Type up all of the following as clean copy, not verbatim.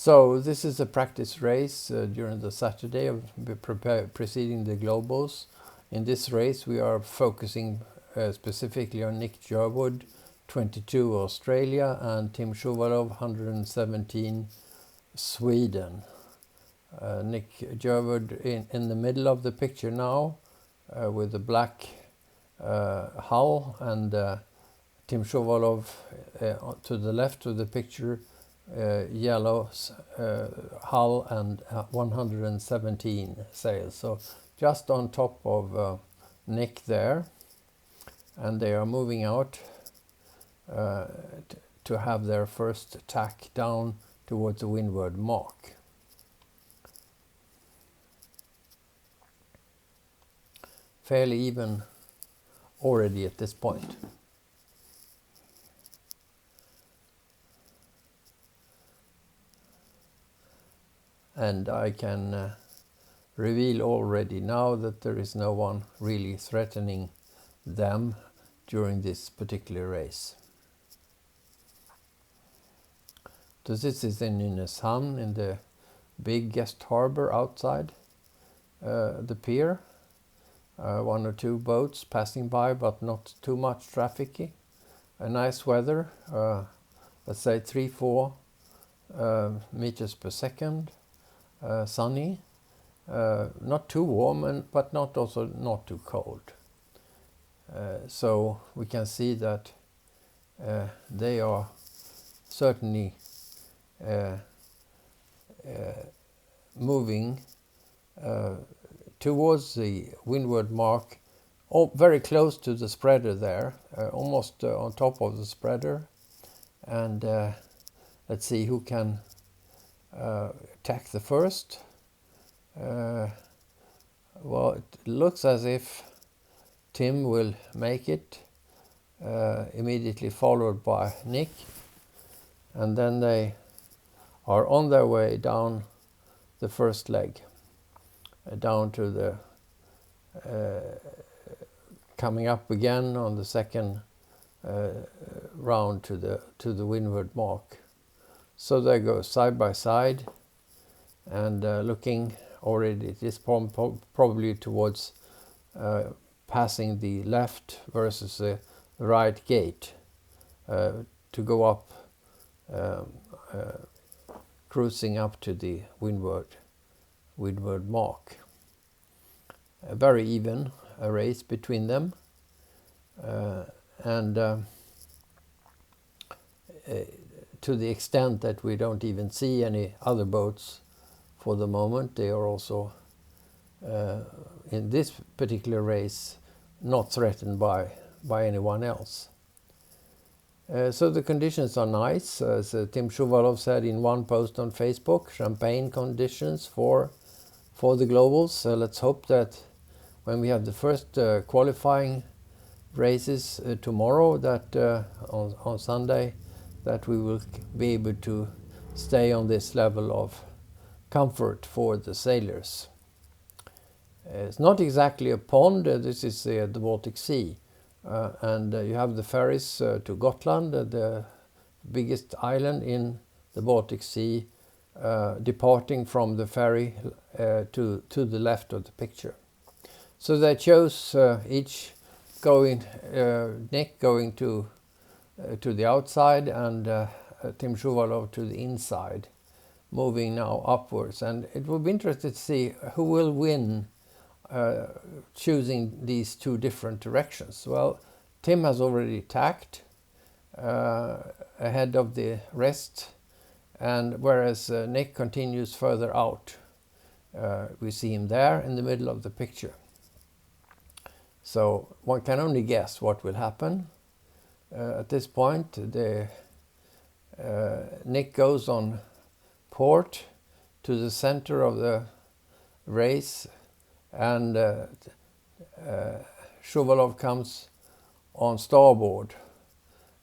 So this is a practice race during the Saturday preceding the Globals. In this race we are focusing specifically on Nick Jerwood, 22 Australia, and Tim Shuwalow, 117 Sweden. Nick Jerwood in the middle of the picture now with the black hull, and Tim Shuwalow to the left of the picture, yellow hull and 117 sails. So just on top of Nick there, and they are moving out to have their first tack down towards the windward mark. Fairly even already at this point. And I can reveal already now that there is no one really threatening them during this particular race. So this is in Nynäshamn, in the big guest harbor outside the pier. One or two boats passing by, but not too much traffic. A nice weather, let's say 3-4 meters per second. Sunny, not too warm, but not too cold. So we can see that they are certainly moving towards the windward mark, very close to the spreader there, almost on top of the spreader. And let's see who can tack the first. Well, it looks as if Tim will make it, immediately followed by Nick, and then they are on their way down the first leg, down to the coming up again on the second round to the windward mark. So they go side by side, and looking already at this point probably towards passing the left versus the right gate to go up, cruising up to the windward mark. A very even race between them, and to the extent that we don't even see any other boats for the moment. They are also in this particular race not threatened by anyone else. So the conditions are nice, as Tim Shuwalow said in one post on Facebook, champagne conditions for the Globals. So let's hope that when we have the first qualifying races tomorrow, that on Sunday, that we will be able to stay on this level of comfort for the sailors. It's not exactly a pond, this is the Baltic Sea, and you have the ferries to Gotland, the biggest island in the Baltic Sea, departing from the ferry to the left of the picture. So they chose each going, Nick going to the outside, and Tim Shuwalow to the inside, moving now upwards. And it will be interesting to see who will win choosing these two different directions. Well, Tim has already tacked ahead of the rest, and whereas Nick continues further out. We see him there in the middle of the picture. So one can only guess what will happen. At this point, Nick goes on port to the center of the race, and Shuwalow comes on starboard,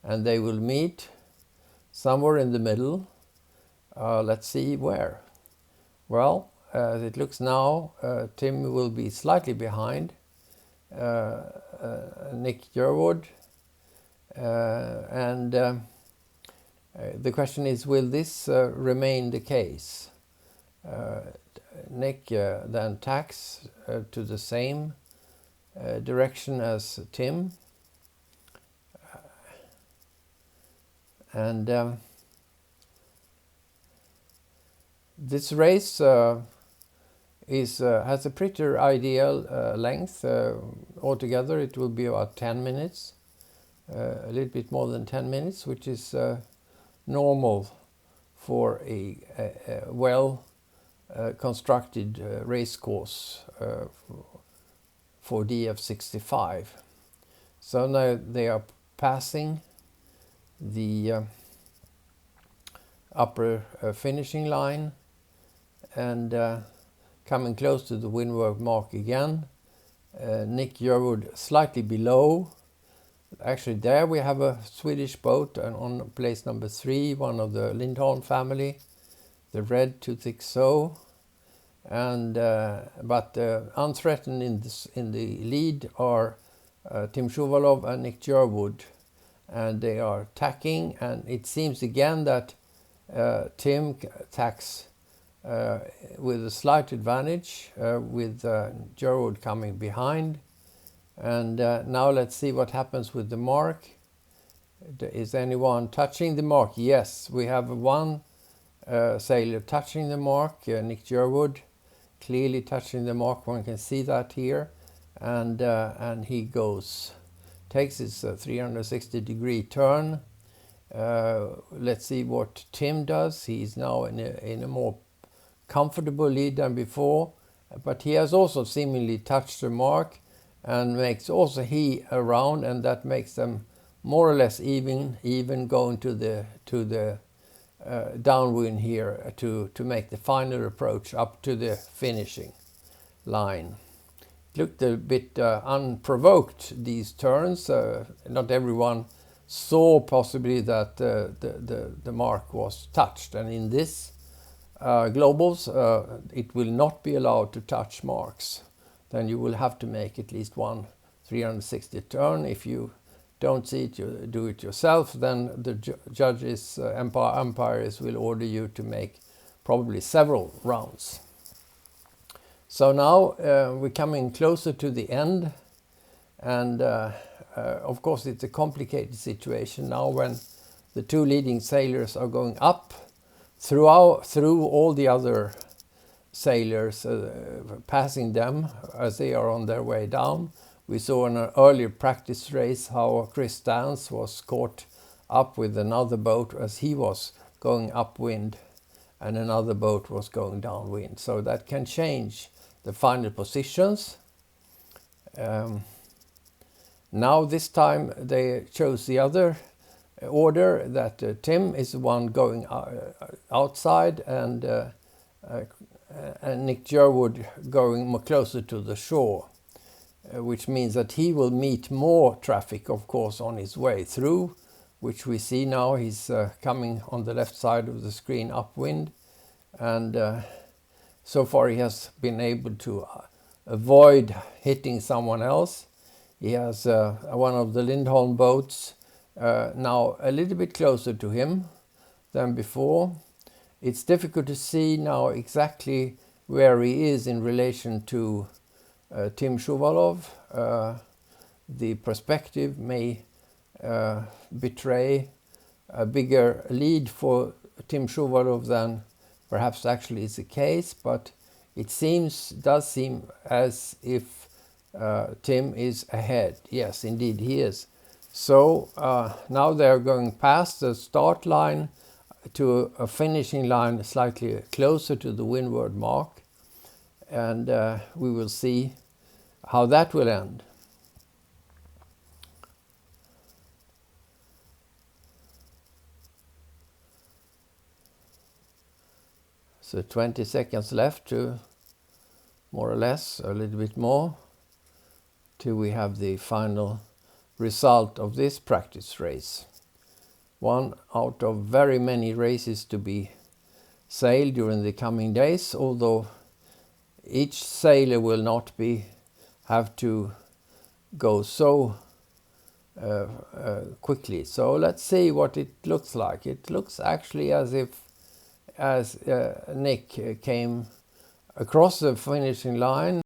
and they will meet somewhere in the middle. Let's see where. Well, as it looks now, Tim will be slightly behind Nick Jerwood, and The question is, will this remain the case? Nick then tacks to the same direction as Tim, and this race has a pretty ideal length. Altogether it will be about 10 minutes, a little bit more than 10 minutes, which is normal for a well constructed race course for DF65. So now they are passing the upper finishing line and coming close to the windward mark again. Nick Jerwood slightly below. Actually, there we have a Swedish boat, and on place number 3, one of the Lindholm family, the red 260, and but unthreatened in the lead are Tim Shuwalow and Nick Jerwood, and they are tacking, and it seems again that Tim tacks with a slight advantage, with Jerwood coming behind. And now let's see what happens with the mark. Is anyone touching the mark? Yes, we have one sailor touching the mark, Nick Jerwood, clearly touching the mark. One can see that here, and he takes his 360-degree turn. Let's see what Tim does. He's now in a more comfortable lead than before, but he has also seemingly touched the mark and makes also he around, and that makes them more or less even going to the downwind here to make the final approach up to the finishing line. It looked a bit unprovoked, these turns. Not everyone saw possibly that the mark was touched, and in this Globals it will not be allowed to touch marks. Then you will have to make at least one 360 turn. If you don't see it, you do it yourself, then the judges, umpires will order you to make probably several rounds. So now we're coming closer to the end, and of course it's a complicated situation now when the two leading sailors are going up through all the other sailors, passing them as they are on their way down. We saw in an earlier practice race how Chris Stans was caught up with another boat as he was going upwind and another boat was going downwind. So that can change the final positions. Now this time they chose the other order, that Tim is the one going outside and Nick Jerwood going more closer to the shore, which means that he will meet more traffic, of course, on his way through, which we see now. He's coming on the left side of the screen upwind, and so far he has been able to avoid hitting someone else. He has one of the Lindholm boats now a little bit closer to him than before. It's difficult to see now exactly where he is in relation to Tim Shuwalow. The perspective may betray a bigger lead for Tim Shuwalow than perhaps actually is the case, but it does seem as if Tim is ahead. Yes, indeed he is. So now they're going past the start line to a finishing line slightly closer to the windward mark, and we will see how that will end. So 20 seconds left to, more or less, a little bit more, till we have the final result of this practice race. One out of very many races to be sailed during the coming days, although each sailor will not have to go so quickly. So let's see what it looks like. It looks actually as if Nick came across the finishing line